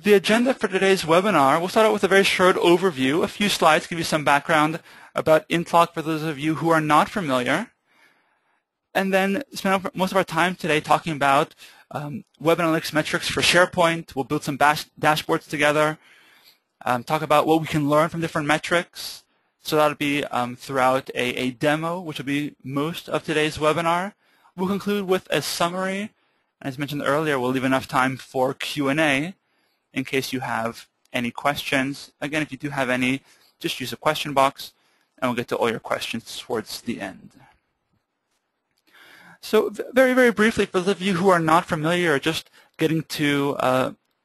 the agenda for today's webinar, we'll start out with a very short overview, a few slides, give you some background about Intlock for those of you who are not familiar, and then spend most of our time today talking about web analytics metrics for SharePoint. We'll build some dashboards together, talk about what we can learn from different metrics. So that'll be throughout a demo, which will be most of today's webinar. We'll conclude with a summary. As mentioned earlier, we'll leave enough time for Q&A in case you have any questions. Again, if you do have any, just use the question box, and we'll get to all your questions towards the end. So very, very briefly, for those of you who are not familiar or just getting to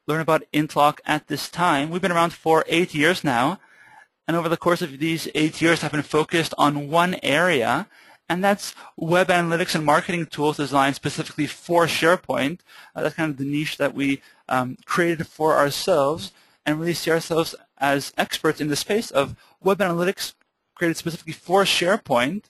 learn about Intlock at this time, we've been around for 8 years now, and over the course of these 8 years have been focused on one area, and that's web analytics and marketing tools designed specifically for SharePoint. That's kind of the niche that we created for ourselves, and really see ourselves as experts in the space of web analytics created specifically for SharePoint,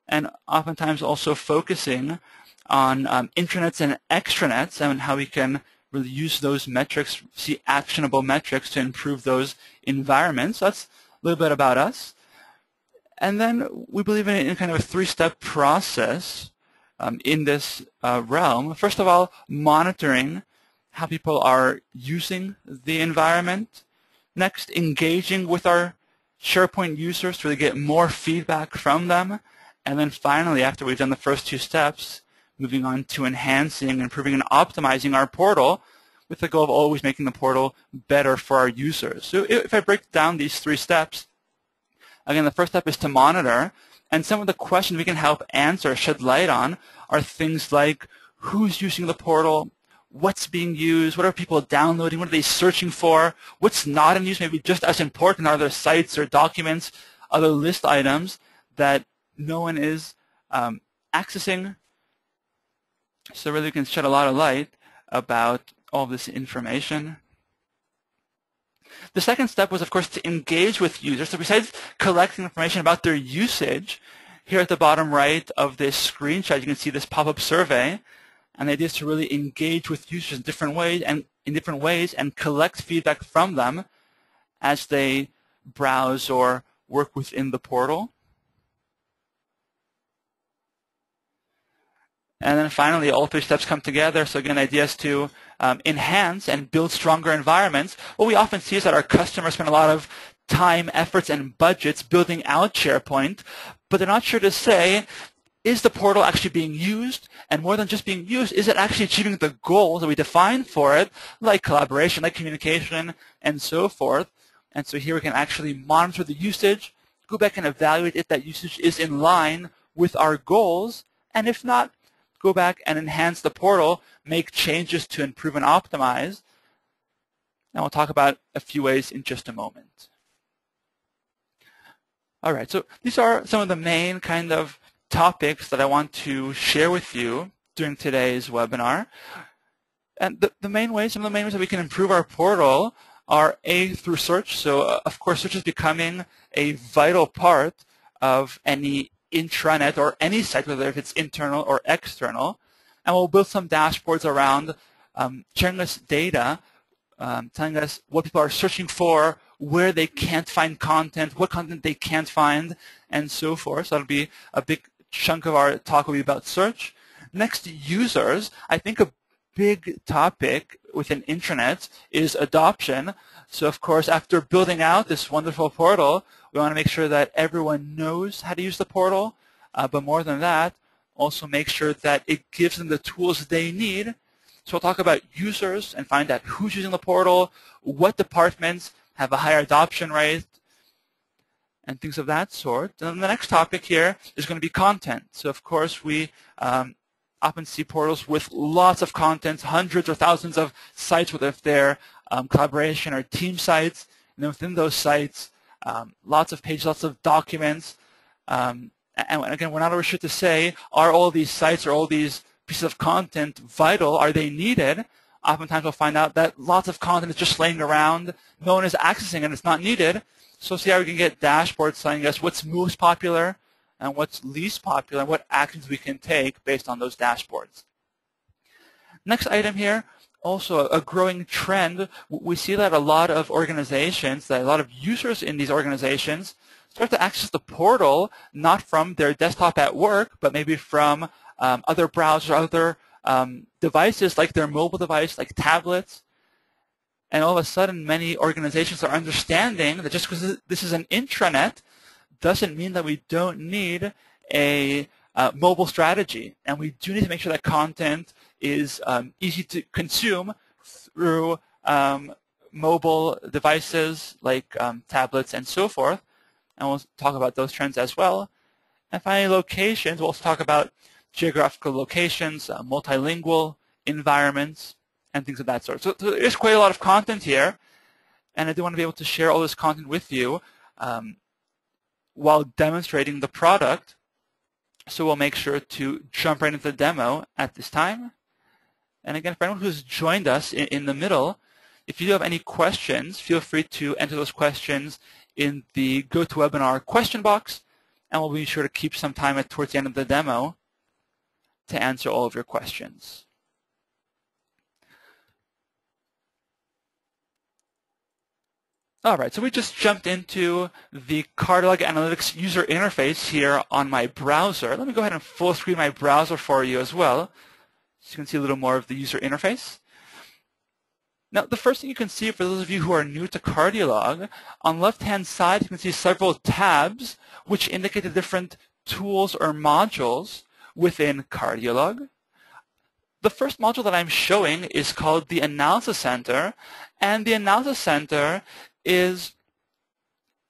and oftentimes also focusing on intranets and extranets and how we can really use those metrics, see actionable metrics to improve those environments. So that's a little bit about us. And then we believe in kind of a three-step process in this realm. First of all, monitoring how people are using the environment. Next, engaging with our SharePoint users to really get more feedback from them. And then finally, after we've done the first two steps, moving on to enhancing, improving, and optimizing our portal with the goal of always making the portal better for our users. So if I break down these three steps, again, the first step is to monitor, and some of the questions we can help answer, shed light on, are things like who's using the portal, what's being used, what are people downloading, what are they searching for, what's not in use, maybe just as important are there sites or documents, other list items that no one is accessing. So really we can shed a lot of light about all this information. The second step was, of course, to engage with users. So besides collecting information about their usage, here at the bottom right of this screenshot, you can see this pop-up survey. And the idea is to really engage with users in different ways and collect feedback from them as they browse or work within the portal. And then finally, all three steps come together. So again, the idea is to enhance and build stronger environments. What we often see is that our customers spend a lot of time, efforts, and budgets building out SharePoint, but they're not sure to say, is the portal actually being used? And more than just being used, is it actually achieving the goals that we define for it, like collaboration, like communication, and so forth? And so here we can actually monitor the usage, go back and evaluate if that usage is in line with our goals, and if not, go back and enhance the portal, make changes to improve and optimize. And we'll talk about a few ways in just a moment. All right, so these are some of the main kind of topics that I want to share with you during today's webinar. And some of the main ways that we can improve our portal are through search. So of course, search is becoming a vital part of any intranet or any site, whether if it's internal or external. And we'll build some dashboards around sharing us data, telling us what people are searching for, where they can't find content, what content they can't find, and so forth. So that'll be a big chunk of our talk will be about search. Next, users. I think a big topic within intranets is adoption. So of course, after building out this wonderful portal, we want to make sure that everyone knows how to use the portal, but more than that, also make sure that it gives them the tools they need. So we'll talk about users and find out who's using the portal, what departments have a higher adoption rate, and things of that sort. And then the next topic here is going to be content. So of course, we often see portals with lots of content, hundreds or thousands of sites, whether if they're collaboration or team sites. And then within those sites, lots of pages, lots of documents. And again, we're not always sure to say, are all these sites or all these pieces of content vital? Are they needed? Oftentimes we'll find out that lots of content is just laying around. No one is accessing it. It's not needed. So see how we can get dashboards telling us what's most popular and what's least popular and what actions we can take based on those dashboards. Next item here, Also, a growing trend, we see that a lot of organizations, that a lot of users in these organizations start to access the portal not from their desktop at work, but maybe from other browsers, other devices like their mobile device, like tablets. And all of a sudden, many organizations are understanding that just because this is an intranet doesn't mean that we don't need a mobile strategy. And we do need to make sure that content is easy to consume through mobile devices like tablets and so forth. And we'll talk about those trends as well. And finally, locations. We'll also talk about geographical locations, multilingual environments, and things of that sort. So there's quite a lot of content here, and I do want to be able to share all this content with you while demonstrating the product. So we'll make sure to jump right into the demo at this time. And again, for anyone who's joined us in the middle, if you do have any questions, feel free to enter those questions in the GoToWebinar question box, and we'll be sure to keep some time towards the end of the demo to answer all of your questions. All right, so we just jumped into the CardioLog Analytics user interface here on my browser. Let me go ahead and full screen my browser for you as well, so you can see a little more of the user interface. Now, the first thing you can see for those of you who are new to CardioLog, on the left-hand side, you can see several tabs which indicate the different tools or modules within CardioLog. The first module that I'm showing is called the Analysis Center, and the Analysis Center is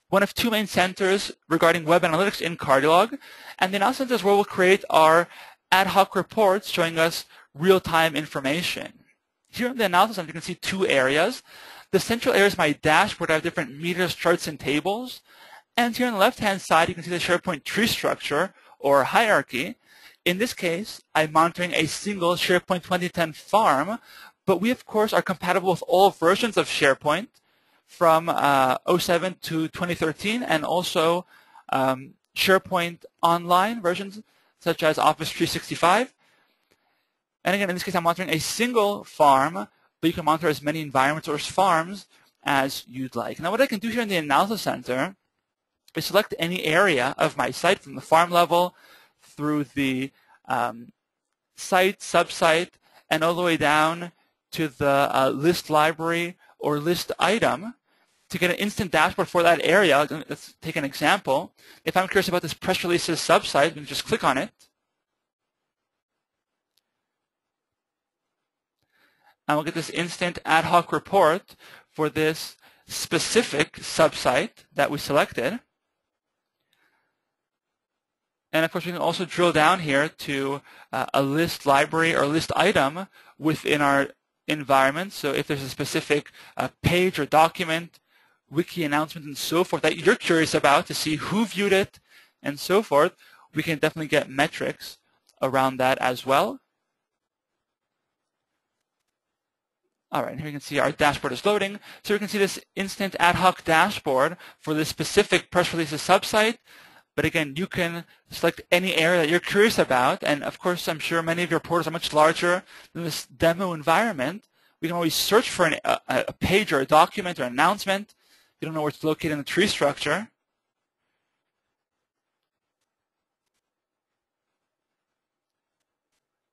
one of two main centers regarding web analytics in CardioLog, and the Analysis Center is where we'll create our ad hoc reports showing us real-time information. Here in the Analysis Center, you can see two areas. The central area is my dashboard. I have different meters, charts, and tables. And here on the left-hand side, you can see the SharePoint tree structure or hierarchy. In this case, I'm monitoring a single SharePoint 2010 farm, but we, of course, are compatible with all versions of SharePoint from 07 to 2013, and also SharePoint Online versions, such as Office 365. And again, in this case, I'm monitoring a single farm, but you can monitor as many environments or farms as you'd like. Now, what I can do here in the Analysis Center is select any area of my site from the farm level through the site, subsite, and all the way down to the list library or list item to get an instant dashboard for that area. Let's take an example. If I'm curious about this press releases subsite, we can just click on it. And we'll get this instant ad hoc report for this specific subsite that we selected. And of course, we can also drill down here to a list library or list item within our environment. So if there's a specific page or document, wiki announcement, and so forth that you're curious about to see who viewed it and so forth, we can definitely get metrics around that as well. All right, here you can see our dashboard is loading. So we can see this instant ad hoc dashboard for this specific press releases subsite. But again, you can select any area that you're curious about. And of course, I'm sure many of your portals are much larger than this demo environment. We can always search for a page or a document or an announcement. You don't know where it's located in the tree structure.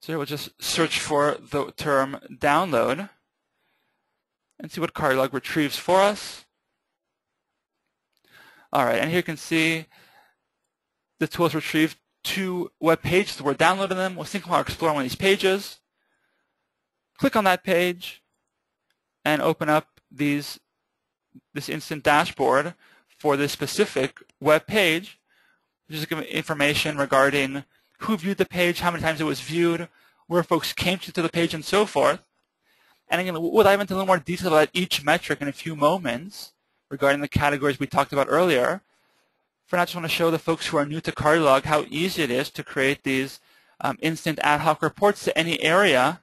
So here we'll just search for the term download and see what CardioLog retrieves for us. All right, and here you can see the tool has retrieved two web pages. We're downloading them. We'll think about exploring one of these pages. Click on that page and open up this instant dashboard for this specific web page. Just give information regarding who viewed the page, how many times it was viewed, where folks came to the page, and so forth. And again, we'll dive into a little more detail about each metric in a few moments regarding the categories we talked about earlier. For now, I just want to show the folks who are new to CardioLog how easy it is to create these instant ad hoc reports to any area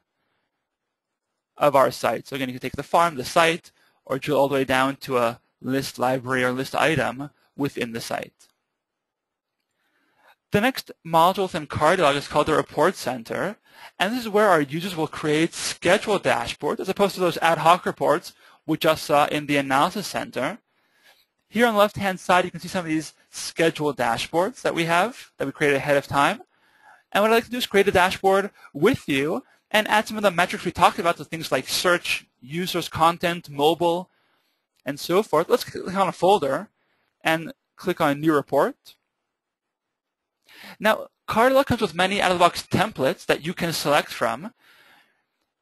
of our site. So again, you can take the farm, the site, or drill all the way down to a list library or list item within the site. The next module within CardioLog is called the Report Center, and this is where our users will create scheduled dashboards as opposed to those ad hoc reports we just saw in the Analysis Center. Here on the left-hand side, you can see some of these scheduled dashboards that we have, that we created ahead of time. And what I'd like to do is create a dashboard with you and add some of the metrics we talked about, so things like search, users, content, mobile, and so forth. Let's click on a folder and click on New Report. Now, CardioLog comes with many out-of-the-box templates that you can select from.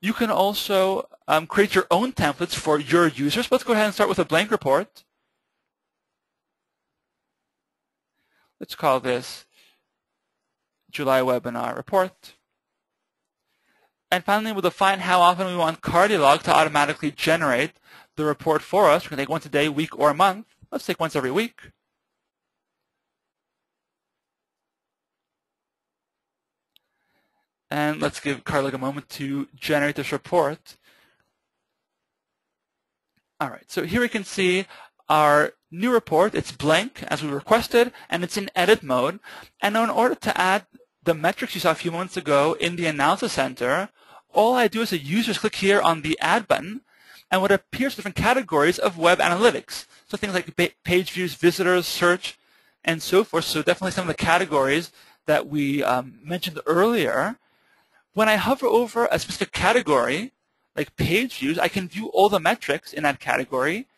You can also create your own templates for your users. Let's go ahead and start with a blank report. Let's call this July webinar report. And finally, we'll define how often we want CardioLog to automatically generate the report for us. We can take once a day, week, or month. Let's take once every week. And let's give CardioLog a moment to generate this report. All right, so here we can see our new report. It's blank, as we requested, and it's in edit mode. And now in order to add the metrics you saw a few moments ago in the Analysis Center, all I do as a user is click here on the Add button, and what appears are different categories of web analytics. So things like page views, visitors, search, and so forth. So definitely some of the categories that we mentioned earlier. When I hover over a specific category, like page views, I can view all the metrics in that category.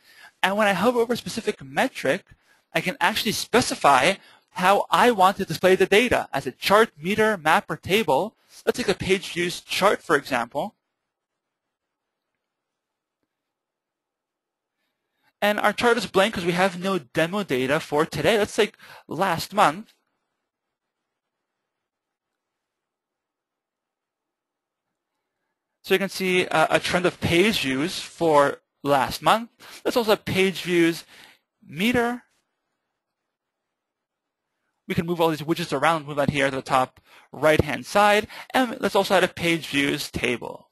And when I hover over a specific metric, I can actually specify how I want to display the data as a chart, meter, map, or table. Let's take a page views chart, for example. And our chart is blank because we have no demo data for today. Let's take last month. So you can see a trend of page views for last month. Let's also have page views meter. We can move all these widgets around, move that here to the top right-hand side. And let's also add a page views table.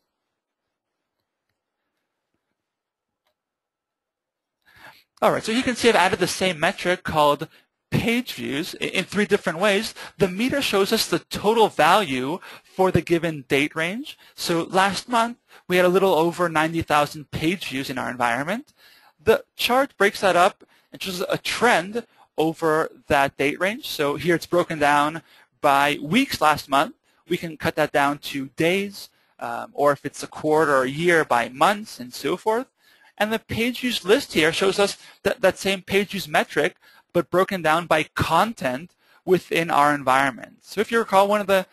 All right, so you can see I've added the same metric called page views in 3 different ways. The meter shows us the total value for the given date range. So last month, we had a little over 90,000 page views in our environment. The chart breaks that up and shows a trend over that date range. So here it's broken down by weeks last month. We can cut that down to days, or if it's a quarter or a year, by months and so forth. And the page views list here shows us that same page views metric, but broken down by content within our environment. So if you recall, one of the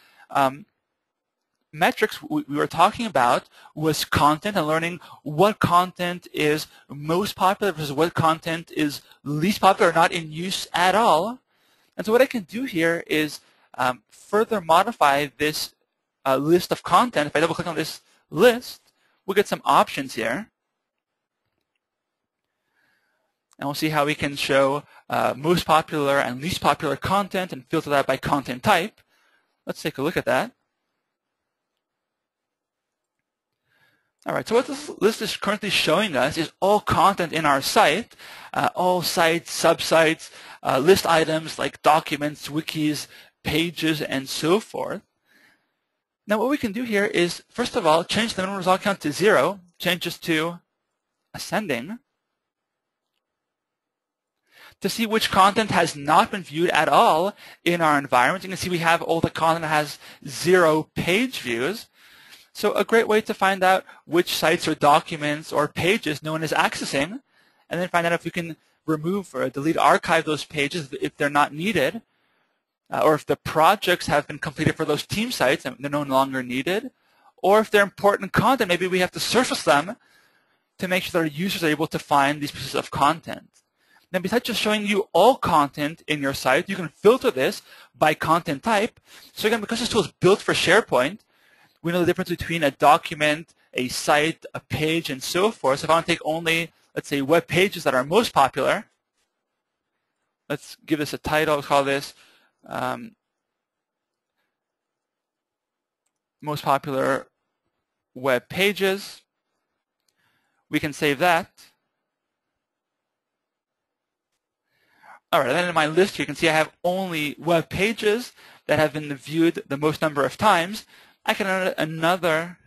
metrics we were talking about was content and learning what content is most popular versus what content is least popular or not in use at all. And so what I can do here is further modify this list of content. If I double click on this list, we'll get some options here. And we'll see how we can show most popular and least popular content and filter that by content type. Let's take a look at that. All right, so what this list is currently showing us is all content in our site, all sites, subsites, list items like documents, wikis, pages, and so forth. Now what we can do here is, first of all, change the minimum result count to 0, change this to ascending, to see which content has not been viewed at all in our environment. You can see we have all the content that has 0 page views. So a great way to find out which sites or documents or pages no one is accessing, and then find out if we can remove or delete, archive those pages if they're not needed, or if the projects have been completed for those team sites and they're no longer needed, or if they're important content, maybe we have to surface them to make sure that our users are able to find these pieces of content. Now, besides just showing you all content in your site, you can filter this by content type. So again, because this tool is built for SharePoint, we know the difference between a document, a site, a page, and so forth. So if I want to take only, let's say, web pages that are most popular, let's give this a title. Let's call this most popular web pages. We can save that. All right, and then in my list here, you can see I have only web pages that have been viewed the most number of times. I can add another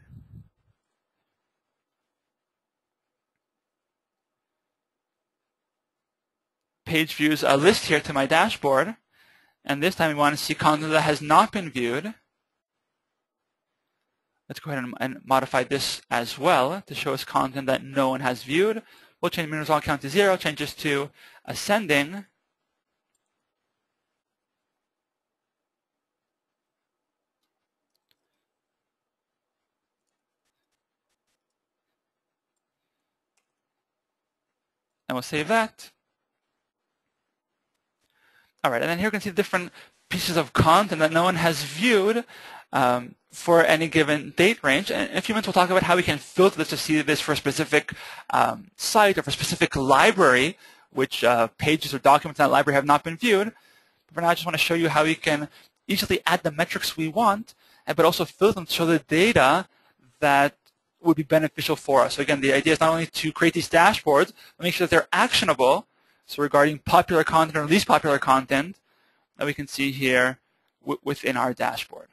page views list here to my dashboard. And this time we want to see content that has not been viewed. Let's go ahead and modify this as well to show us content that no one has viewed. We'll change min result count to 0, change this to ascending. And we'll save that. All right, and then here you can see the different pieces of content that no one has viewed for any given date range. And in a few minutes, we'll talk about how we can filter this to see this for a specific site or for a specific library, which pages or documents in that library have not been viewed. But for now, I just want to show you how we can easily add the metrics we want, but also filter them to show the data that would be beneficial for us. So again, the idea is not only to create these dashboards, but make sure that they're actionable. So regarding popular content or least popular content that we can see here within our dashboard.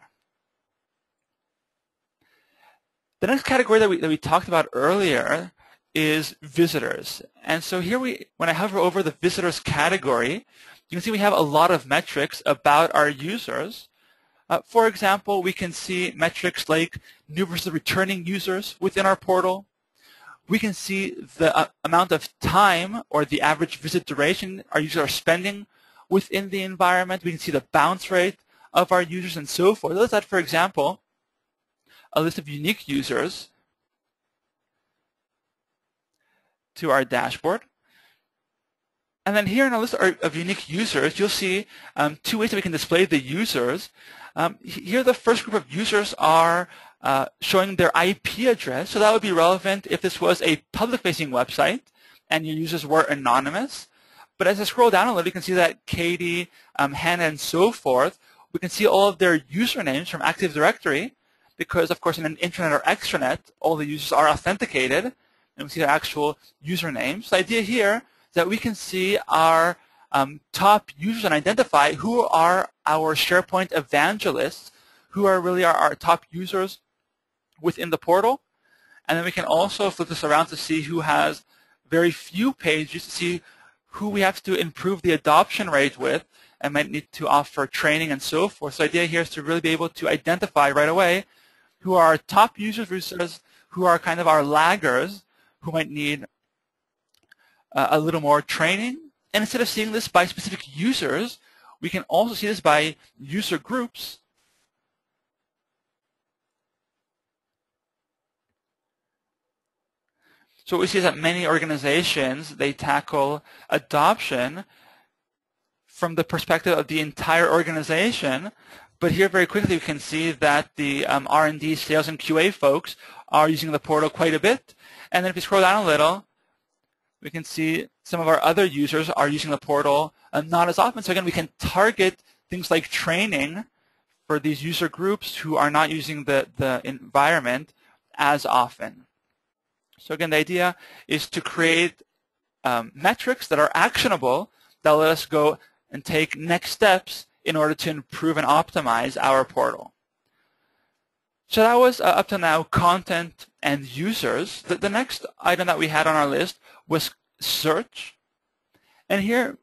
The next category that we talked about earlier is visitors. And so here when I hover over the visitors category, you can see we have a lot of metrics about our users. For example, we can see metrics like new versus returning users within our portal. We can see the amount of time or the average visit duration our users are spending within the environment. We can see the bounce rate of our users and so forth. Let's add, for example, a list of unique users to our dashboard. And then here in our list of unique users, you'll see two ways that we can display the users. Here the first group of users are showing their IP address. So that would be relevant if this was a public-facing website and your users were anonymous. But as I scroll down a little, you can see that Katie, Hannah, and so forth, we can see all of their usernames from Active Directory because, of course, in an intranet or extranet, all the users are authenticated, and we see their actual usernames. So the idea here is that we can see our top users and identify who are our SharePoint evangelists, who are really our top users within the portal. And then we can also flip this around to see who has very few pages, to see who we have to improve the adoption rate with and might need to offer training and so forth. So the idea here is to really be able to identify right away who are our top users versus who are kind of our laggers, who might need a little more training. And instead of seeing this by specific users, we can also see this by user groups. So what we see is that many organizations, they tackle adoption from the perspective of the entire organization. But here very quickly we can see that the R&D, sales, and QA folks are using the portal quite a bit. And then if you scroll down a little, we can see some of our other users are using the portal not as often. So again, we can target things like training for these user groups who are not using the environment as often. So again, the idea is to create metrics that are actionable that let us go and take next steps in order to improve and optimize our portal. So that was up to now content and users. The next item that we had on our list was search. And here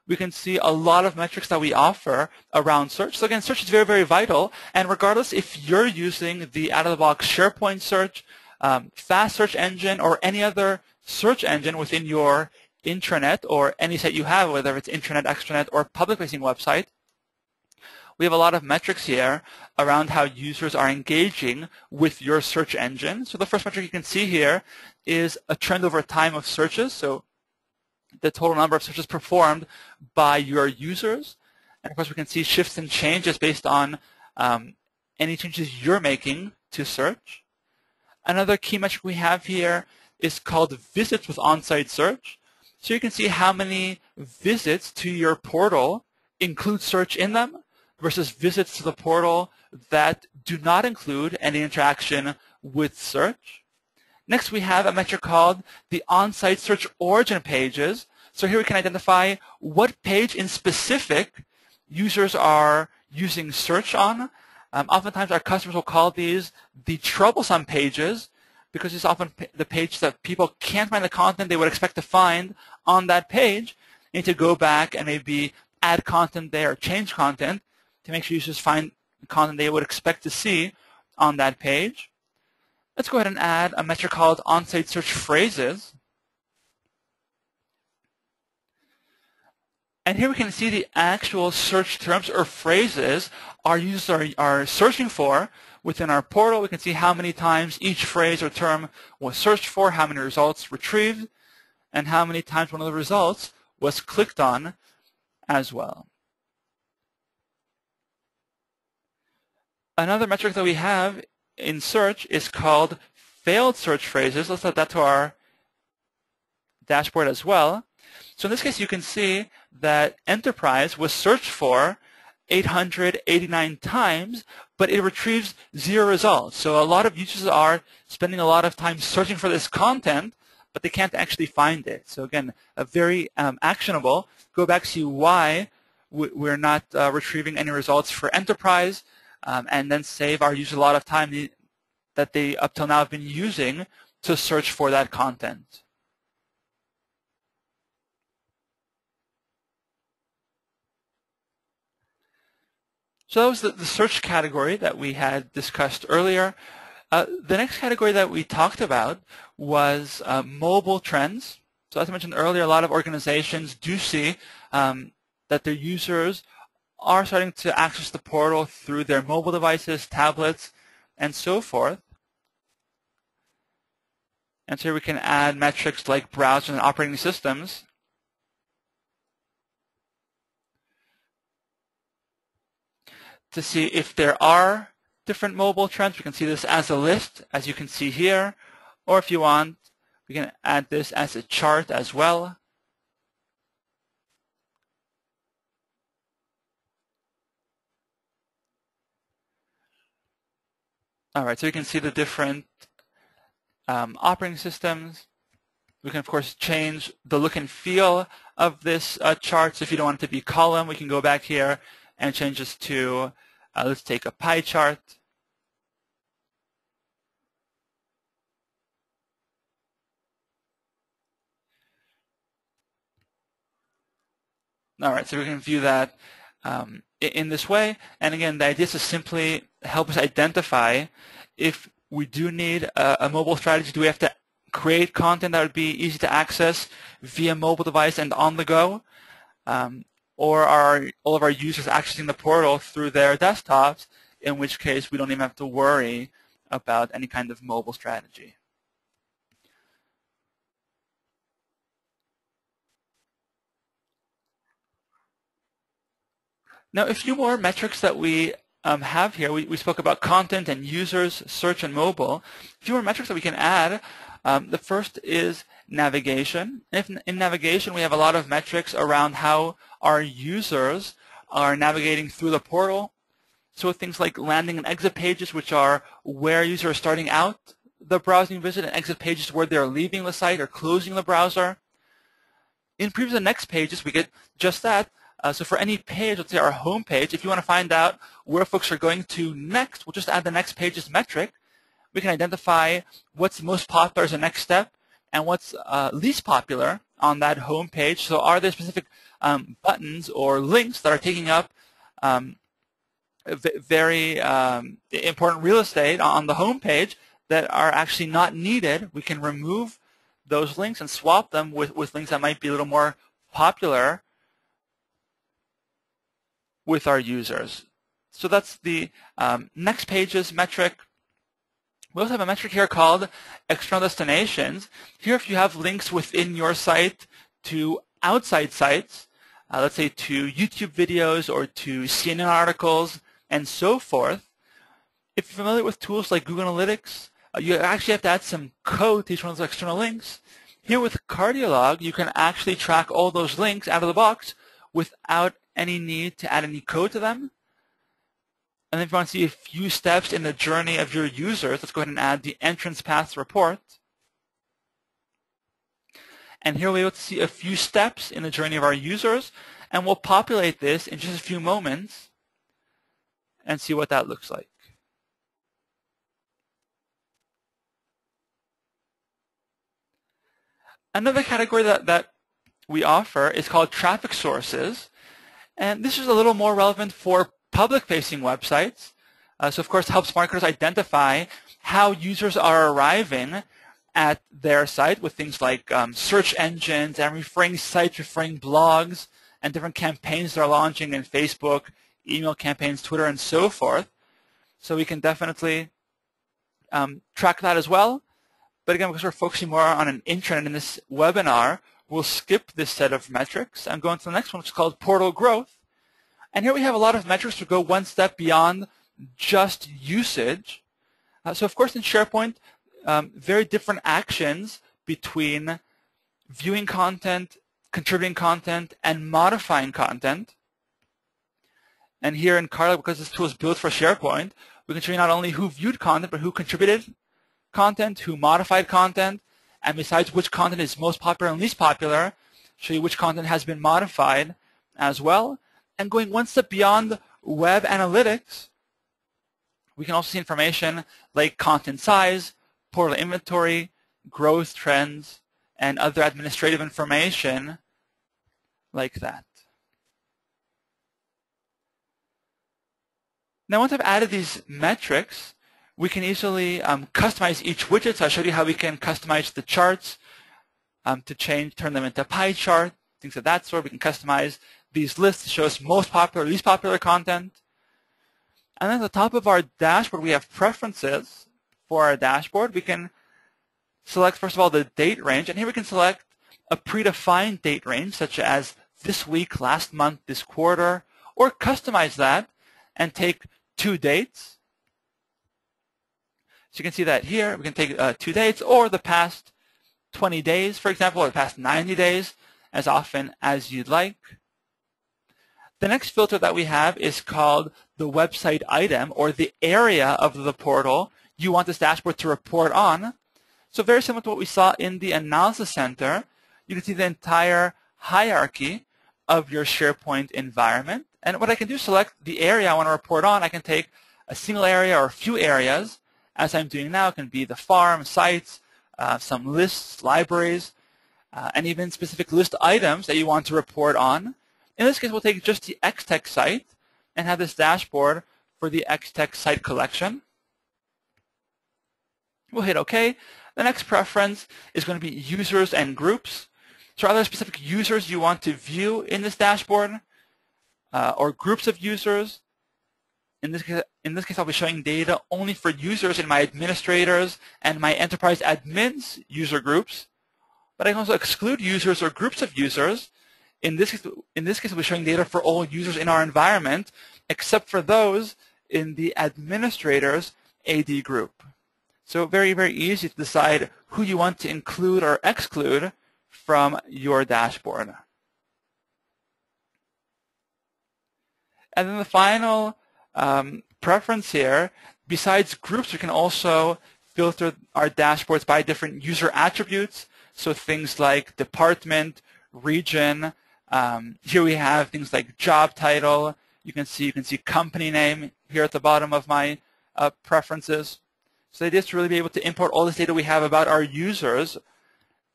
we can see a lot of metrics that we offer around search. So again, search is very, very vital. And regardless if you're using the out-of-the-box SharePoint search, fast search engine, or any other search engine within your intranet or any site you have, whether it's intranet, extranet, or public-facing website, we have a lot of metrics here around how users are engaging with your search engine. So the first metric you can see here is a trend over time of searches, so the total number of searches performed by your users. And of course, we can see shifts and changes based on any changes you're making to search. Another key metric we have here is called visits with on-site search. So you can see how many visits to your portal include search in them versus visits to the portal that do not include any interaction with search. Next, we have a metric called the on-site search origin pages. So here we can identify what page in specific users are using search on. Oftentimes our customers will call these the troublesome pages because it's often the page that people can't find the content they would expect to find on that page. You need to go back and maybe add content there or change content to make sure users find content they would expect to see on that page. Let's go ahead and add a metric called on-site search phrases. And here we can see the actual search terms or phrases our users are searching for within our portal. We can see how many times each phrase or term was searched for, how many results retrieved, and how many times one of the results was clicked on as well. Another metric that we have in search is called failed search phrases. Let's add that to our dashboard as well. So in this case, you can see that enterprise was searched for 889 times, but it retrieves 0 results. So a lot of users are spending a lot of time searching for this content, but they can't actually find it. So again, a very actionable. Go back, see why we're not retrieving any results for enterprise, and then save our users a lot of time that they up till now have been using to search for that content. So that was the search category that we had discussed earlier. The next category that we talked about was mobile trends. So as I mentioned earlier, a lot of organizations do see that their users are starting to access the portal through their mobile devices, tablets, and so forth. And so here we can add metrics like browsers and operating systems. To see if there are different mobile trends. We can see this as a list, as you can see here. Or if you want, we can add this as a chart as well. All right, so you can see the different operating systems. We can, of course, change the look and feel of this chart. So if you don't want it to be column, we can go back here and change this to, let's take a pie chart. All right, so we can view that in this way. And again, the idea is to simply help us identify if we do need a mobile strategy. Do we have to create content that would be easy to access via mobile device and on the go? Or are all of our users accessing the portal through their desktops, in which case we don't even have to worry about any kind of mobile strategy. Now, a few more metrics that we have here. We spoke about content and users, search, and mobile. A few more metrics that we can add. The first is navigation. In navigation, we have a lot of metrics around how our users are navigating through the portal. So things like landing and exit pages, which are where users are starting out the browsing visit, and exit pages where they're leaving the site or closing the browser. In previous and next pages, we get just that. So for any page, let's say our home page, if you want to find out where folks are going to next, we'll just add the next page's metric. We can identify what's most popular as a next step and what's least popular on that home page. So are there specific buttons or links that are taking up very important real estate on the home page that are actually not needed? We can remove those links and swap them with links that might be a little more popular with our users. So that's the next page's metric. We also have a metric here called external destinations. Here, if you have links within your site to outside sites, let's say to YouTube videos or to CNN articles and so forth, if you're familiar with tools like Google Analytics, you actually have to add some code to each one of those external links. Here with CardioLog, you can actually track all those links out of the box without any need to add any code to them. And then if you want to see a few steps in the journey of your users, let's go ahead and add the entrance paths report. And here we'll be able to see a few steps in the journey of our users, and we'll populate this in just a few moments and see what that looks like. Another category that we offer is called traffic sources, and this is a little more relevant for public-facing websites. So of course helps marketers identify how users are arriving at their site with things like search engines and referring sites, referring blogs, and different campaigns they're launching in Facebook, email campaigns, Twitter, and so forth. So we can definitely track that as well. But again, because we're focusing more on an intranet in this webinar, we'll skip this set of metrics and go into the next one, which is called portal growth. And here we have a lot of metrics to go one step beyond just usage. So of course in SharePoint, very different actions between viewing content, contributing content, and modifying content. And here in CardioLog, because this tool is built for SharePoint, we can show you not only who viewed content, but who contributed content, who modified content, and besides which content is most popular and least popular, show you which content has been modified as well. And going one step beyond web analytics, we can also see information like content size, portal inventory, growth trends, and other administrative information like that. Now once I've added these metrics, we can easily customize each widget. So I showed you how we can customize the charts to turn them into pie chart, things of that sort. We can customize these lists to show us most popular, least popular content. And then at the top of our dashboard, we have preferences for our dashboard. We can select, first of all, the date range. And here we can select a predefined date range, such as this week, last month, this quarter, or customize that and take 2 dates. So you can see that here. We can take 2 dates or the past 20 days, for example, or the past 90 days, as often as you'd like. The next filter that we have is called the website item, or the area of the portal you want this dashboard to report on. So very similar to what we saw in the Analysis Center, you can see the entire hierarchy of your SharePoint environment. And what I can do is select the area I want to report on. I can take a single area or a few areas, as I'm doing now. It can be the farm, sites, some lists, libraries, and even specific list items that you want to report on. In this case, we'll take just the XTech site and have this dashboard for the XTech site collection. We'll hit OK. The next preference is going to be users and groups. So are there specific users you want to view in this dashboard or groups of users? In this case, I'll be showing data only for users in my administrators and my enterprise admins user groups. But I can also exclude users or groups of users. In this case, I'll be showing data for all users in our environment, except for those in the administrators AD group. So very, very easy to decide who you want to include or exclude from your dashboard. And then the final preference here, besides groups, we can also filter our dashboards by different user attributes. So things like department, region. Here we have things like job title. You can see company name here at the bottom of my preferences. So the idea is to really be able to import all this data we have about our users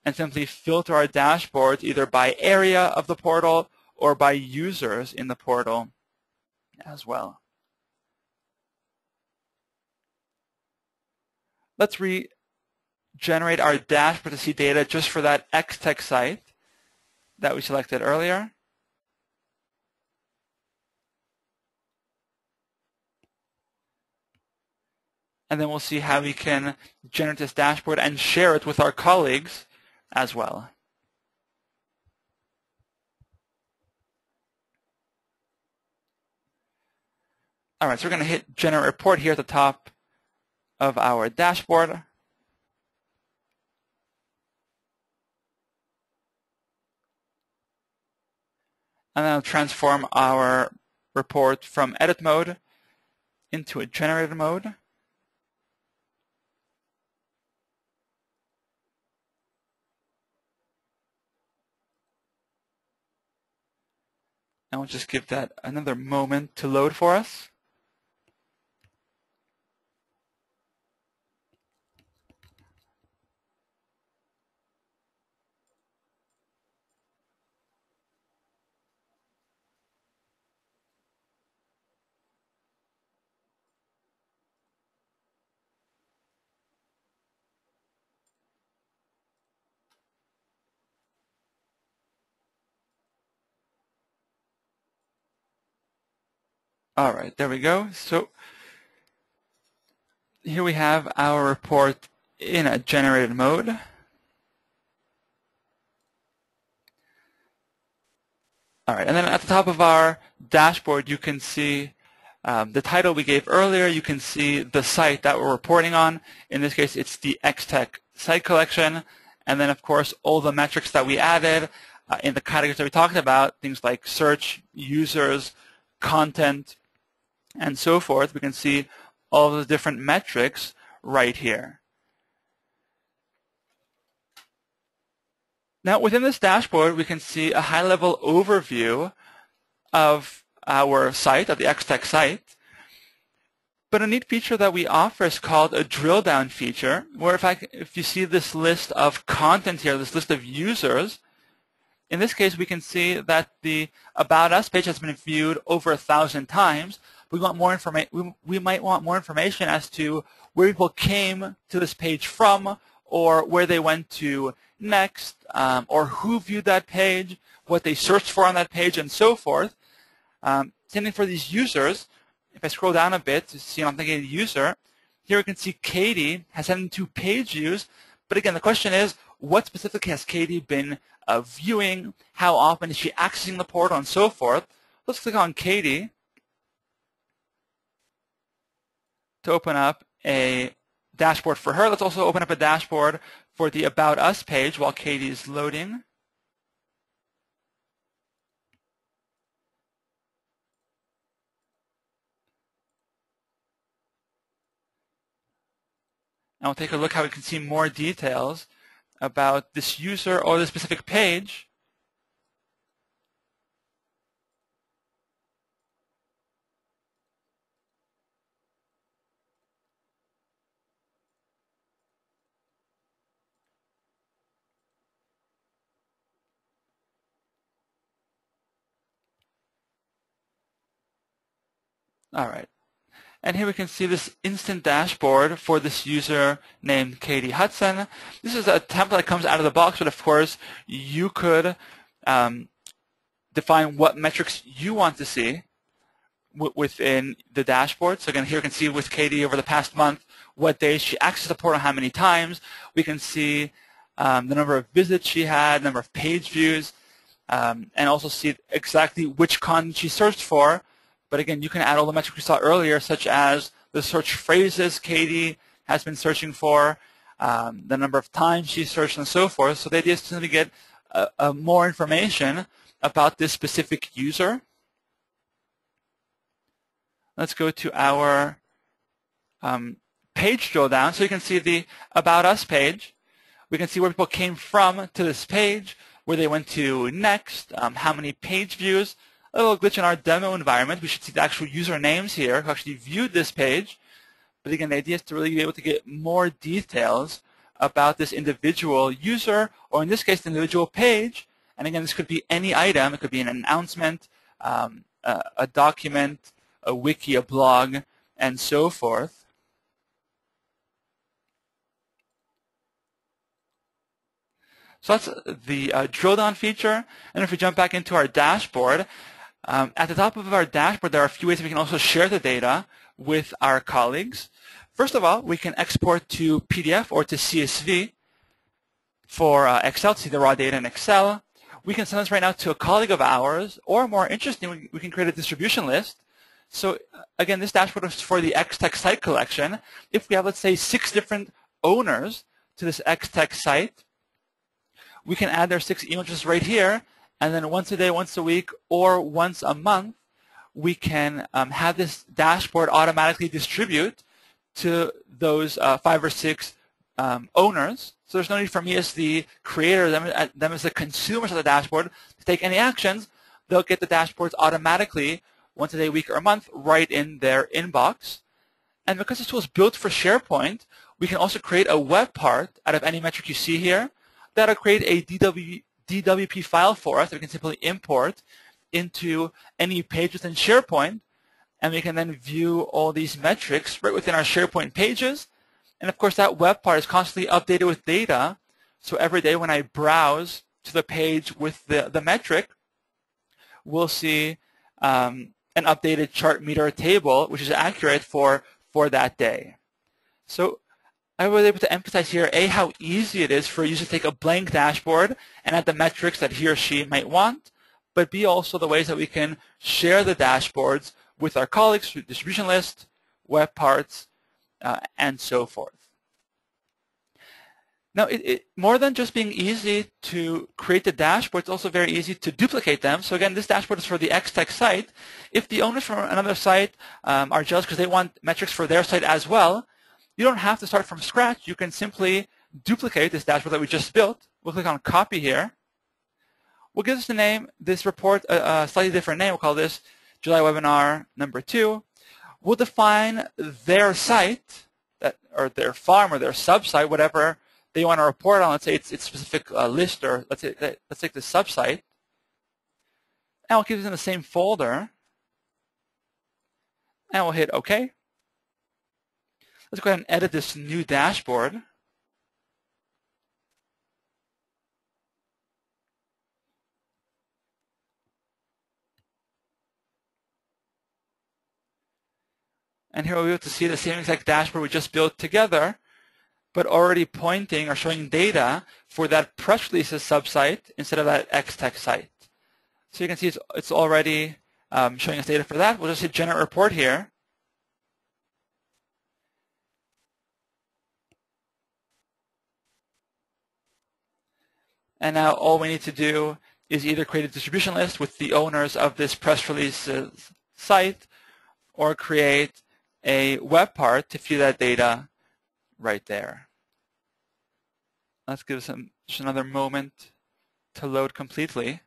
and simply filter our dashboards either by area of the portal or by users in the portal as well. Let's regenerate our dashboard to see data just for that XTech site that we selected earlier. And then we'll see how we can generate this dashboard and share it with our colleagues as well. All right, so we're going to hit Generate Report here at the top of our dashboard. And then I'll transform our report from edit mode into a generated mode. And we'll just give that another moment to load for us. All right, there we go. So here we have our report in a generated mode. All right, and then at the top of our dashboard, you can see the title we gave earlier. You can see the site that we're reporting on. In this case, it's the XTech site collection. And then, of course, all the metrics that we added in the categories that we talked about, things like search, users, content, and so forth. We can see all the different metrics right here. Now, within this dashboard, we can see a high-level overview of our site, of the XTech site. But a neat feature that we offer is called a Drilldown feature, where if you see this list of content here, this list of users, in this case, we can see that the About Us page has been viewed over 1,000 times. We want more information. We might want more information as to where people came to this page from, or where they went to next, or who viewed that page, what they searched for on that page, and so forth. Same thing for these users. If I scroll down a bit to see an authenticated user, here we can see Katie has 72 page views. But again, the question is, what specifically has Katie been viewing? How often is she accessing the portal, and so forth? Let's click on Katie to open up a dashboard for her. Let's also open up a dashboard for the About Us page while Katie is loading. And we'll take a look how we can see more details about this user or this specific page. All right. And here we can see this instant dashboard for this user named Katie Hudson. This is a template that comes out of the box, but of course, you could define what metrics you want to see within the dashboard. So again, here we can see with Katie over the past month what days she accessed the portal, how many times. We can see the number of visits she had, number of page views, and also see exactly which content she searched for. But again, you can add all the metrics we saw earlier, such as the search phrases Katie has been searching for, the number of times she searched, and so forth. So the idea is to simply get more information about this specific user. Let's go to our page drill down. So you can see the About Us page. We can see where people came from to this page, where they went to next, how many page views. A little glitch in our demo environment. We should see the actual user names here who actually viewed this page. But again, the idea is to really be able to get more details about this individual user, or in this case, the individual page. And again, this could be any item. It could be an announcement, a document, a wiki, a blog, and so forth. So that's the drill down feature. And if we jump back into our dashboard, at the top of our dashboard, there are a few ways we can also share the data with our colleagues. First of all, we can export to PDF or to CSV for Excel to see the raw data in Excel. We can send this right now to a colleague of ours, or more interesting, we can create a distribution list. So again, this dashboard is for the XTech site collection. If we have, let's say, 6 different owners to this XTech site, we can add their 6 email addresses right here. And then once a day, once a week, or once a month, we can have this dashboard automatically distribute to those 5 or 6 owners. So there's no need for me as the creator, them as the consumers of the dashboard, to take any actions. they'll get the dashboards automatically once a day, week, or a month right in their inbox. And because this tool is built for SharePoint, we can also create a web part out of any metric you see here that'll create a DWP file for us that we can simply import into any page within SharePoint, and we can then view all these metrics right within our SharePoint pages. And of course, that web part is constantly updated with data, so every day when I browse to the page with the metric, we'll see an updated chart meter table, which is accurate for that day. So I was able to emphasize here, A, how easy it is for a user to take a blank dashboard and add the metrics that he or she might want, but B, also the ways that we can share the dashboards with our colleagues through distribution lists, web parts, and so forth. Now, more than just being easy to create the dashboard, it's also very easy to duplicate them. So again, this dashboard is for the XTech site. If the owners from another site are jealous because they want metrics for their site as well, you don't have to start from scratch. You can simply duplicate this dashboard that we just built. We'll click on Copy here. We'll give this the name, this report, a slightly different name. We'll call this July Webinar number 2. We'll define their site, or their farm, or their sub-site, whatever they want to report on. Let's say it's a specific list, or let's take the sub-site. And we'll keep this in the same folder. And we'll hit OK. Let's go ahead and edit this new dashboard. And here we'll be able to see the same exact dashboard we just built together, but already pointing or showing data for that press releases sub-site instead of that XTech site. So you can see it's already showing us data for that. We'll just hit Generate Report here. And now all we need to do is either create a distribution list with the owners of this press release site, or create a web part to view that data right there. Let's give some just another moment to load completely.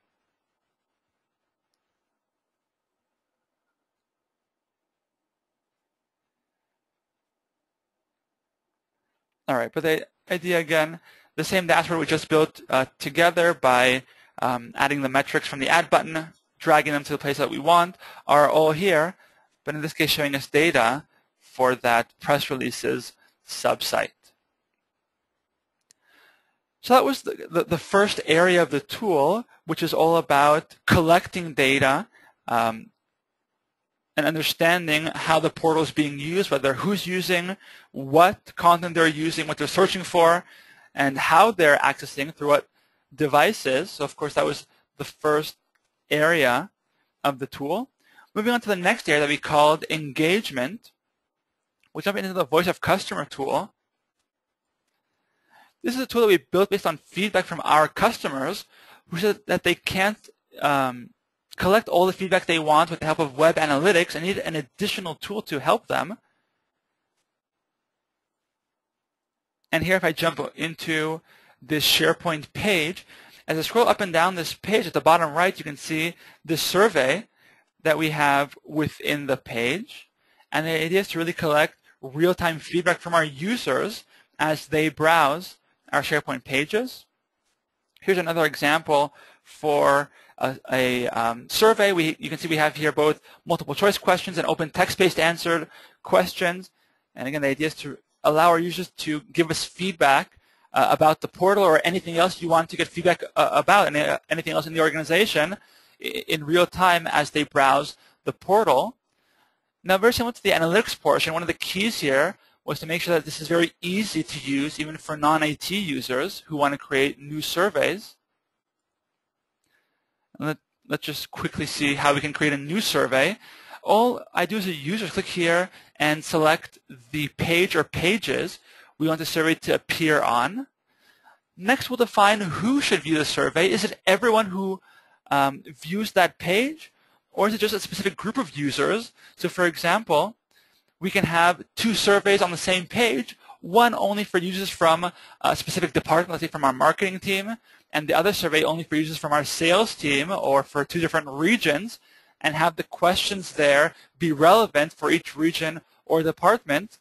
All right, but the idea again, the same dashboard we just built together by adding the metrics from the Add button, dragging them to the place that we want, are all here, but in this case showing us data for that press releases sub-site. So that was the first area of the tool, which is all about collecting data and understanding how the portal is being used, whether who's using, what content they're using, what they're searching for, and how they're accessing through what devices. So of course that was the first area of the tool. Moving on to the next area that we called engagement, we'll jump into the Voice of Customer tool. This is a tool that we built based on feedback from our customers who said that they can't collect all the feedback they want with the help of web analytics and need an additional tool to help them. And here if I jump into this SharePoint page, as I scroll up and down this page at the bottom right, you can see this survey that we have within the page. And the idea is to really collect real-time feedback from our users as they browse our SharePoint pages. Here's another example for a survey. You can see we have here both multiple choice questions and open text-based answered questions. And again, the idea is to allow our users to give us feedback about the portal or anything else you want to get feedback about, and anything else in the organization in real time as they browse the portal. Now, very similar to the analytics portion, one of the keys here was to make sure that this is very easy to use even for non-IT users who want to create new surveys. And let's just quickly see how we can create a new survey. All I do as a user, click here and select the page or pages we want the survey to appear on. Next, we'll define who should view the survey. Is it everyone who views that page, or is it just a specific group of users? So for example, we can have 2 surveys on the same page, one only for users from a specific department, let's say from our marketing team, and the other survey only for users from our sales team or for 2 different regions, and have the questions there be relevant for each region or department.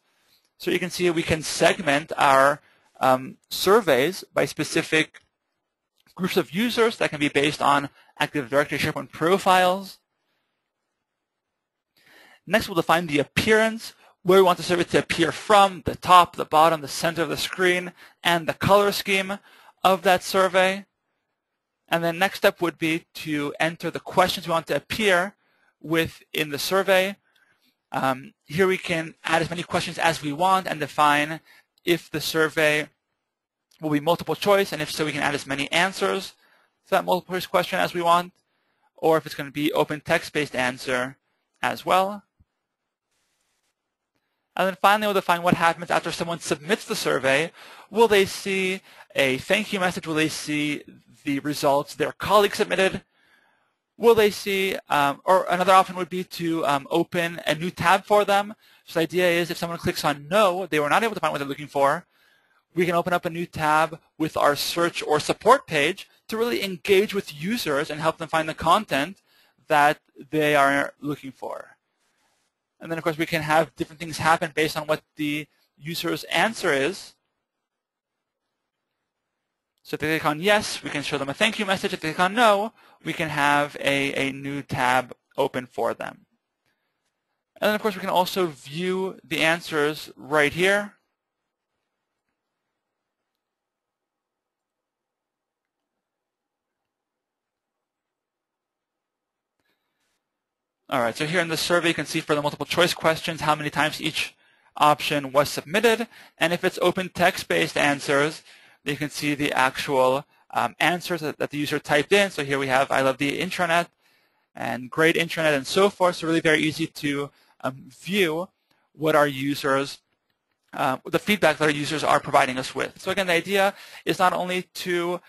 So you can see we can segment our surveys by specific groups of users that can be based on Active Directory SharePoint profiles. Next, we'll define the appearance, where we want the survey to appear from, the top, the bottom, the center of the screen, and the color scheme of that survey. And then next step would be to enter the questions we want to appear within the survey. Here we can add as many questions as we want and define if the survey will be multiple choice, and if so, we can add as many answers to that multiple choice question as we want, or if it's going to be open text-based answer as well. And then finally, we'll define what happens after someone submits the survey. Will they see a thank you message? Will they see the results their colleague submitted? Will they see, or another option would be to open a new tab for them. So the idea is if someone clicks on no, they were not able to find what they're looking for, we can open up a new tab with our search or support page to really engage with users and help them find the content that they are looking for. And then, of course, we can have different things happen based on what the user's answer is. So if they click on yes, we can show them a thank you message. If they click on no, we can have a new tab open for them. And then, of course, we can also view the answers right here. All right, so here in the survey, you can see for the multiple choice questions how many times each option was submitted. And if it's open text-based answers, you can see the actual answers that the user typed in. So here we have, I love the intranet, and great intranet, and so forth. So really very easy to view what our users, the feedback that our users are providing us with. So again, the idea is not only to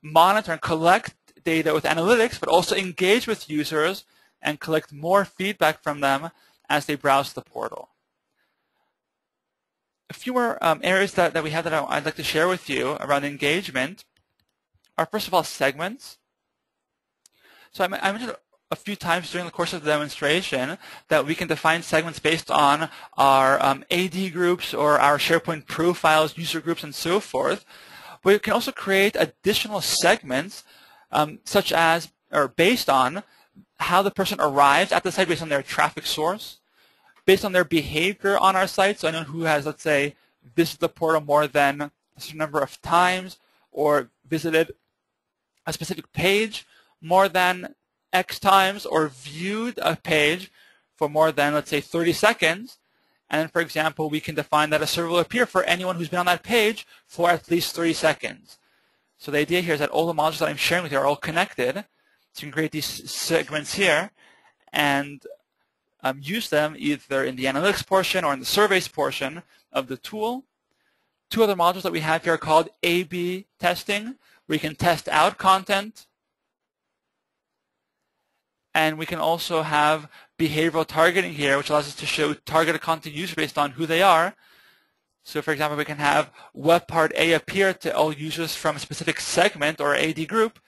monitor and collect data with analytics, but also engage with users and collect more feedback from them as they browse the portal. A few more areas that we have that I'd like to share with you around engagement are, first of all, segments. So I mentioned a few times during the course of the demonstration that we can define segments based on our AD groups or our SharePoint profiles, user groups, and so forth. But we can also create additional segments such as, or based on, how the person arrives at the site based on their traffic source, based on their behavior on our site. So anyone who has, let's say, visited the portal more than a certain number of times or visited a specific page more than X times or viewed a page for more than, let's say, 30 seconds. And then, for example, we can define that a survey will appear for anyone who's been on that page for at least 30 seconds. So the idea here is that all the modules that I'm sharing with you are all connected. So you can create these segments here and use them either in the analytics portion or in the surveys portion of the tool. Two other modules that we have here are called A/B testing, where you can test out content. And we can also have behavioral targeting here, which allows us to show targeted content users based on who they are. So, for example, we can have web part A appear to all users from a specific segment or AD group,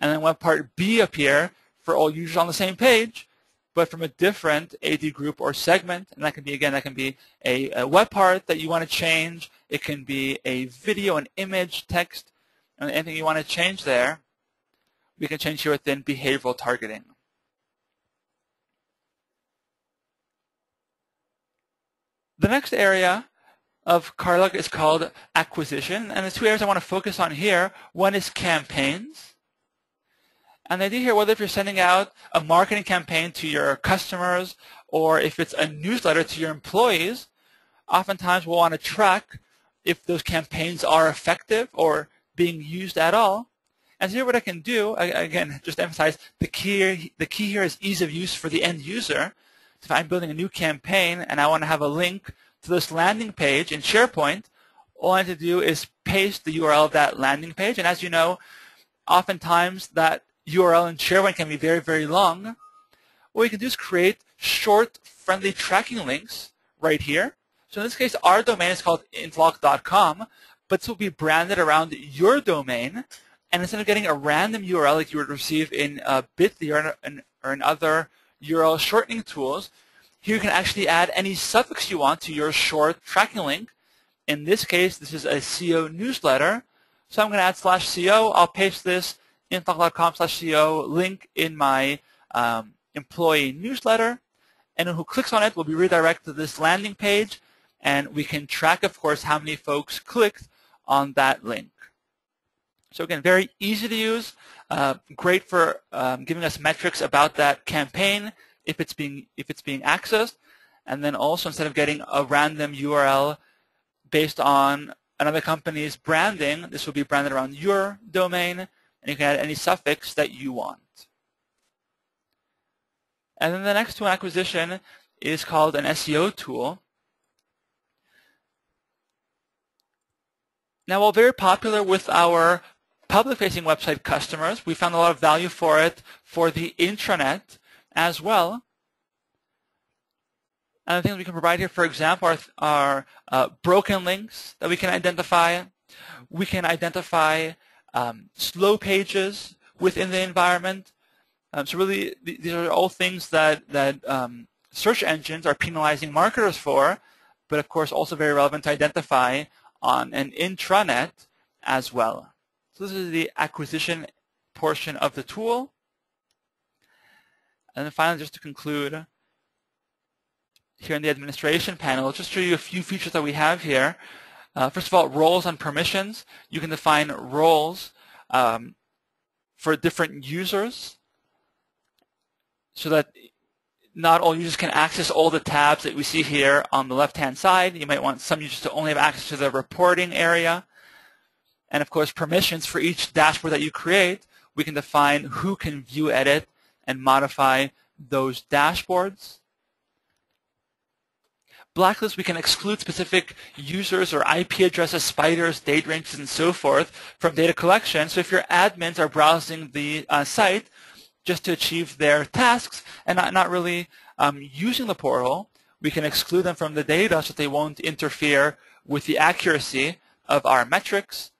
and then web part B appear for all users on the same page, but from a different AD group or segment. And that can be, again, that can be a web part that you want to change. It can be a video, an image, text, and anything you want to change there, we can change here within behavioral targeting. The next area of CardioLog is called acquisition, and the two areas I want to focus on here, one is campaigns. And the idea here, whether if you're sending out a marketing campaign to your customers or if it's a newsletter to your employees, oftentimes we'll want to track if those campaigns are effective or being used at all. And so here what I can do, again, just to emphasize, the key here is ease of use for the end user. So if I'm building a new campaign and I want to have a link to this landing page in SharePoint, all I have to do is paste the URL of that landing page. And as you know, oftentimes that URL in SharePoint can be very, very long. What we can do is create short, friendly tracking links right here. So in this case, our domain is called intlock.com, but this will be branded around your domain. And instead of getting a random URL like you would receive in Bitly or in other URL shortening tools, here you can actually add any suffix you want to your short tracking link. In this case, this is a CO newsletter. So I'm going to add /CO. I'll paste this intlock.com/CO link in my employee newsletter. And who clicks on it will be redirected to this landing page. And we can track, of course, how many folks clicked on that link. So again, very easy to use, great for giving us metrics about that campaign if it's being accessed, and then also instead of getting a random URL based on another company's branding, this will be branded around your domain, and you can add any suffix that you want. And then the next tool acquisition is called an SEO tool. Now, while very popular with our public-facing website customers, we found a lot of value for it for the intranet as well. And the things we can provide here, for example, are broken links that we can identify. We can identify slow pages within the environment. So really, these are all things that search engines are penalizing marketers for, but of course also very relevant to identify on an intranet as well. So this is the acquisition portion of the tool. And then finally, just to conclude, here in the administration panel, I'll just show you a few features that we have here. First of all, roles and permissions. You can define roles for different users so that not all users can access all the tabs that we see here on the left-hand side. You might want some users to only have access to the reporting area. And of course, permissions for each dashboard that you create, we can define who can view, edit, and modify those dashboards. Blacklist, we can exclude specific users or IP addresses, spiders, date ranges, and so forth from data collection. So if your admins are browsing the site just to achieve their tasks and not really using the portal, we can exclude them from the data so that they won't interfere with the accuracy of our metrics.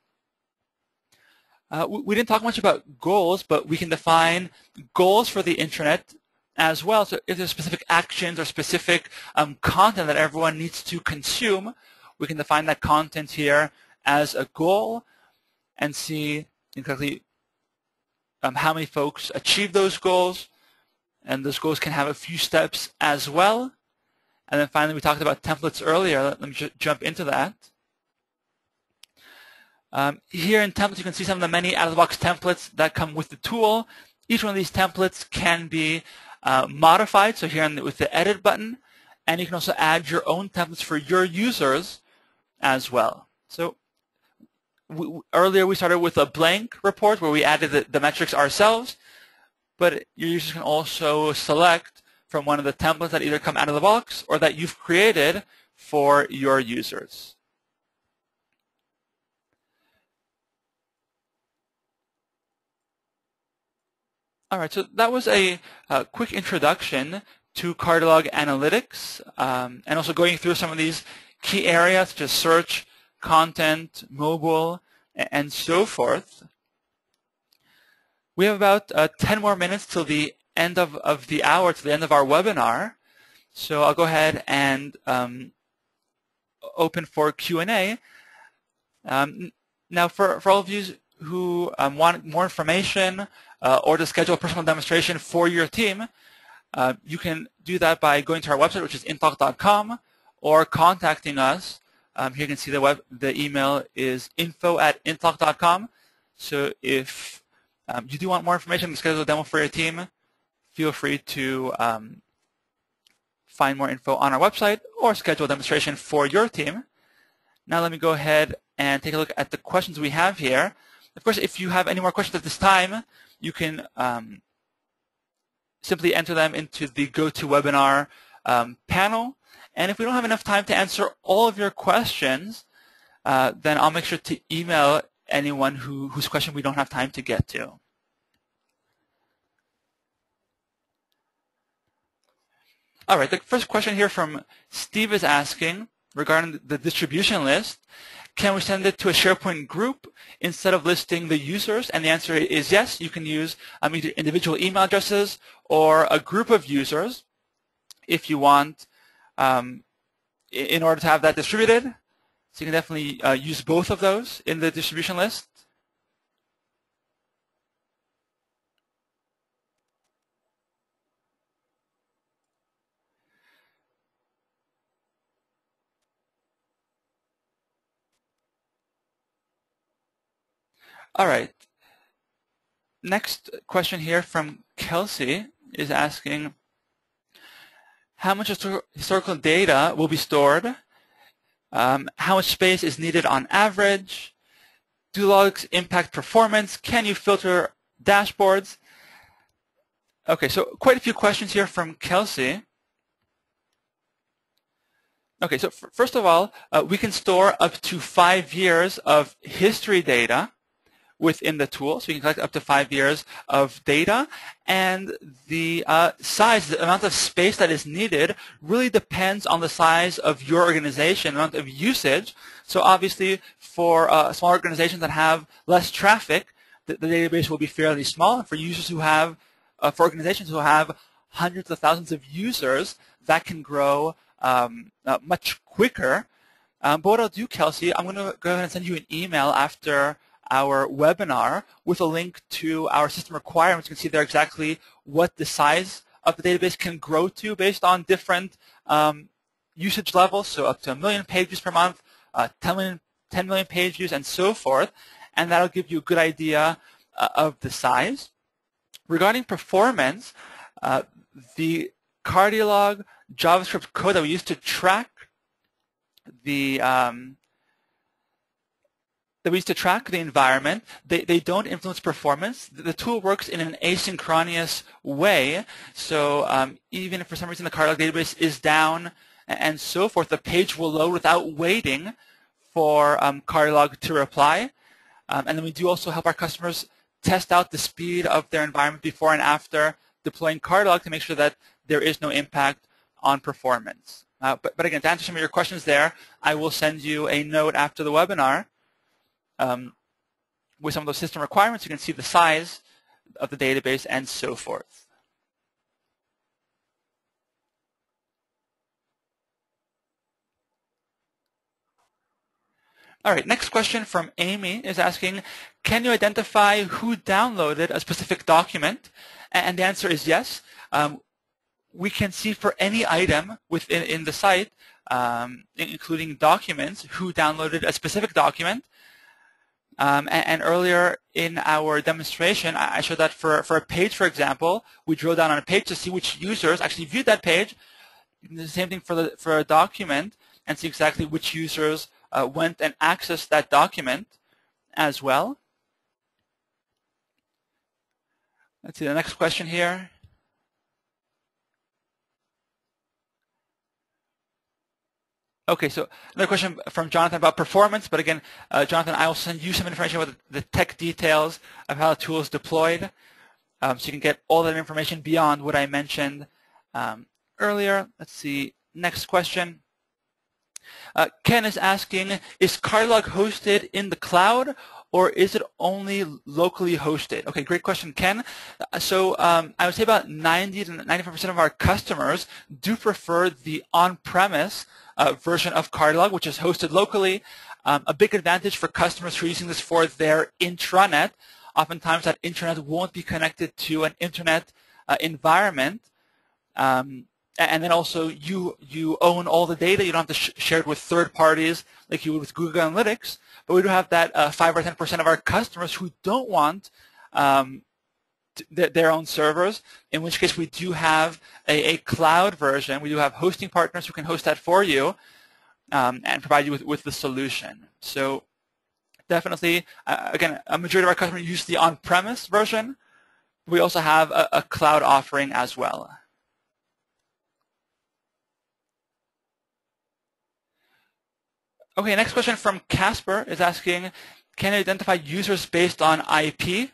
We didn't talk much about goals, but we can define goals for the intranet as well. So if there's specific actions or specific content that everyone needs to consume, we can define that content here as a goal and see exactly how many folks achieve those goals. And those goals can have a few steps as well. And then finally, we talked about templates earlier. Let me jump into that. Here in templates, you can see some of the many out-of-the-box templates that come with the tool. Each one of these templates can be modified, so here with the edit button, and you can also add your own templates for your users as well. So earlier we started with a blank report where we added the metrics ourselves, but your users can also select from one of the templates that either come out of the box or that you've created for your users. All right, so that was a quick introduction to CardioLog Analytics and also going through some of these key areas such as search, content, mobile, and so forth. We have about 10 more minutes till the end of the hour, to the end of our webinar. So I'll go ahead and open for Q&A. Now, for all of you who want more information or to schedule a personal demonstration for your team, you can do that by going to our website, which is intlock.com, or contacting us. Here you can see the email is info@intlock.com. So if you do want more information to schedule a demo for your team, feel free to find more info on our website or schedule a demonstration for your team. Now let me go ahead and take a look at the questions we have here. Of course, if you have any more questions at this time, you can simply enter them into the GoToWebinar panel. And if we don't have enough time to answer all of your questions, then I'll make sure to email anyone whose question we don't have time to get to. All right, the first question here from Steve is asking, regarding the distribution list, can we send it to a SharePoint group instead of listing the users? And the answer is yes. You can use either individual email addresses or a group of users if you want in order to have that distributed. So you can definitely use both of those in the distribution list. All right. Next question here from Kelsey is asking, how much historical data will be stored? How much space is needed on average? Do logs impact performance? Can you filter dashboards? Okay, so quite a few questions here from Kelsey. Okay, so first of all, we can store up to 5 years of history data within the tool. So you can collect up to 5 years of data, and the size, the amount of space that is needed really depends on the size of your organization, the amount of usage. So obviously for small organizations that have less traffic, the database will be fairly small. And for users who have, for organizations who have hundreds of thousands of users, that can grow much quicker. But what I'll do, Kelsey, I'm going to go ahead and send you an email after our webinar with a link to our system requirements. You can see there exactly what the size of the database can grow to based on different usage levels, so up to 1 million page views per month, 10 million page views, and so forth. And that'll give you a good idea of the size. Regarding performance, the CardioLog JavaScript code that we use to track the environment, they don't influence performance. The tool works in an asynchronous way, so even if for some reason the CardioLog database is down and so forth, the page will load without waiting for CardioLog to reply. And then we do also help our customers test out the speed of their environment before and after deploying CardioLog to make sure that there is no impact on performance. But again, to answer some of your questions there, I will send you a note after the webinar with some of those system requirements. You can see the size of the database and so forth. All right, next question from Amy is asking, can you identify who downloaded a specific document? And the answer is yes. We can see for any item within the site, including documents, who downloaded a specific document. And earlier in our demonstration, I showed that for a page, for example, we drill down on a page to see which users actually viewed that page. The same thing for a document, and see exactly which users went and accessed that document as well. Let's see the next question here. Okay, so another question from Jonathan about performance, but again, Jonathan, I will send you some information about the tech details of how the tool is deployed, so you can get all that information beyond what I mentioned earlier. Let's see, next question. Ken is asking, is CardioLog hosted in the cloud, or is it only locally hosted? Okay, great question, Ken. So I would say about 90 to 95% of our customers do prefer the on-premise version of CardioLog, which is hosted locally. A big advantage for customers who are using this for their intranet. Oftentimes that intranet won't be connected to an internet environment. And then also you own all the data. You don't have to share it with third parties like you would with Google Analytics. But we do have that 5 or 10% of our customers who don't want their own servers, in which case we do have a cloud version. We do have hosting partners who can host that for you and provide you with the solution. So definitely, again, a majority of our customers use the on-premise version. We also have a cloud offering as well. Okay, next question from Casper is asking, can you identify users based on IP?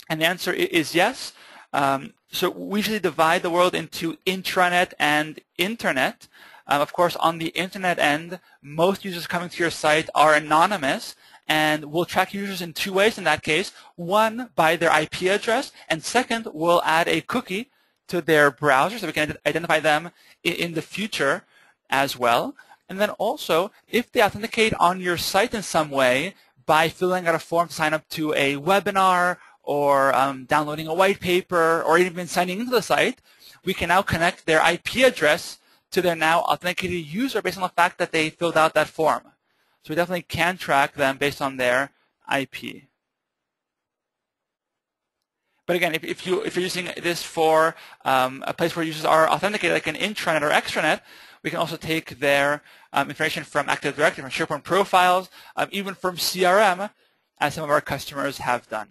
And the answer is yes. So we usually divide the world into intranet and internet. Of course, on the internet end, most users coming to your site are anonymous, and we'll track users in two ways in that case. One, by their IP address, and second, we'll add a cookie to their browser so we can identify them in the future as well. And then also, if they authenticate on your site in some way by filling out a form to sign up to a webinar or downloading a white paper or even signing into the site, we can now connect their IP address to their now authenticated user based on the fact that they filled out that form. So we definitely can track them based on their IP. But again, if you're using this for a place where users are authenticated, like an intranet or extranet, we can also take their information from Active Directory, from SharePoint profiles, even from CRM, as some of our customers have done.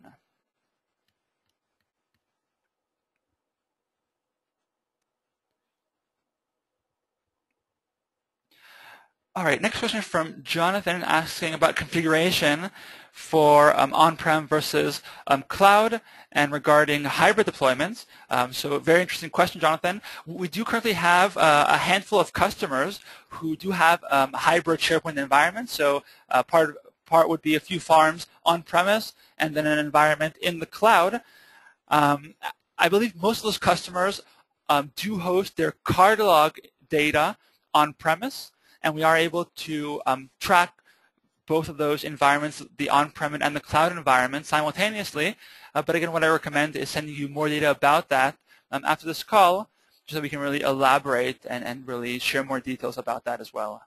All right, next question from Jonathan asking about configuration for on-prem versus cloud and regarding hybrid deployments. So very interesting question, Jonathan. We do currently have a handful of customers who do have hybrid SharePoint environments. So part would be a few farms on-premise and then an environment in the cloud. I believe most of those customers do host their CardioLog data on-premise, and we are able to track both of those environments, the on-prem and the cloud environment, simultaneously. But again, what I recommend is sending you more data about that after this call, so that we can really elaborate and really share more details about that as well.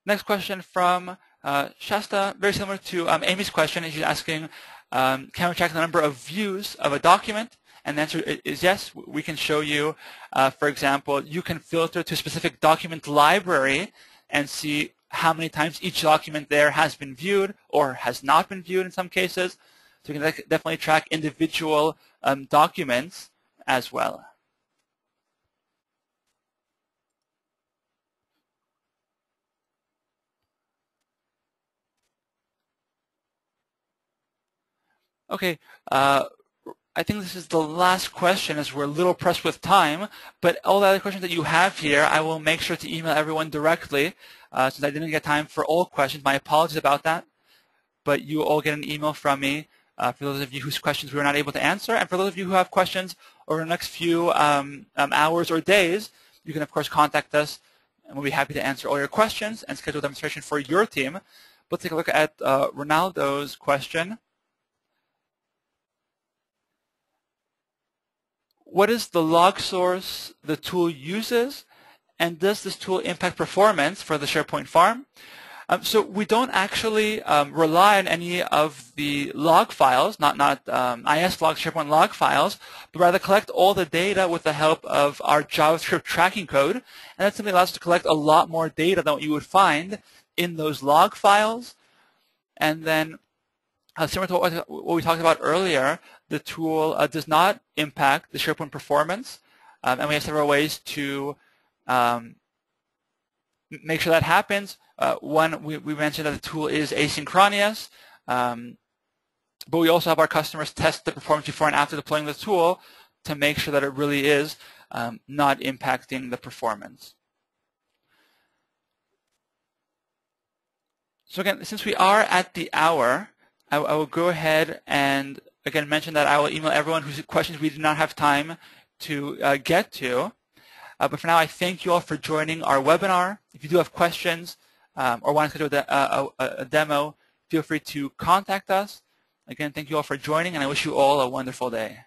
Next question from Shasta, very similar to Amy's question. She's asking, can we track the number of views of a document? And the answer is yes. We can show you, for example, you can filter to a specific document library and see how many times each document there has been viewed or has not been viewed in some cases. So we can definitely track individual documents as well. Okay, I think this is the last question as we're a little pressed with time, but all the other questions that you have here, I will make sure to email everyone directly since I didn't get time for all questions. My apologies about that, but you all get an email from me for those of you whose questions we were not able to answer, and for those of you who have questions over the next few hours or days, you can of course contact us and we'll be happy to answer all your questions and schedule a demonstration for your team. Let's take a look at Ronaldo's question. What is the log source the tool uses, and does this tool impact performance for the SharePoint farm? So we don't actually rely on any of the log files, not IS log, SharePoint log files, but rather collect all the data with the help of our JavaScript tracking code, and that simply allows us to collect a lot more data than what you would find in those log files. And then, similar to what we talked about earlier, the tool does not impact the SharePoint performance, and we have several ways to make sure that happens. One, we mentioned that the tool is asynchronous, but we also have our customers test the performance before and after deploying the tool to make sure that it really is not impacting the performance. So again, since we are at the hour, I will go ahead and again mention that I will email everyone whose questions we did not have time to get to. But for now, I thank you all for joining our webinar. If you do have questions or want to schedule a demo, feel free to contact us. Again, thank you all for joining, and I wish you all a wonderful day.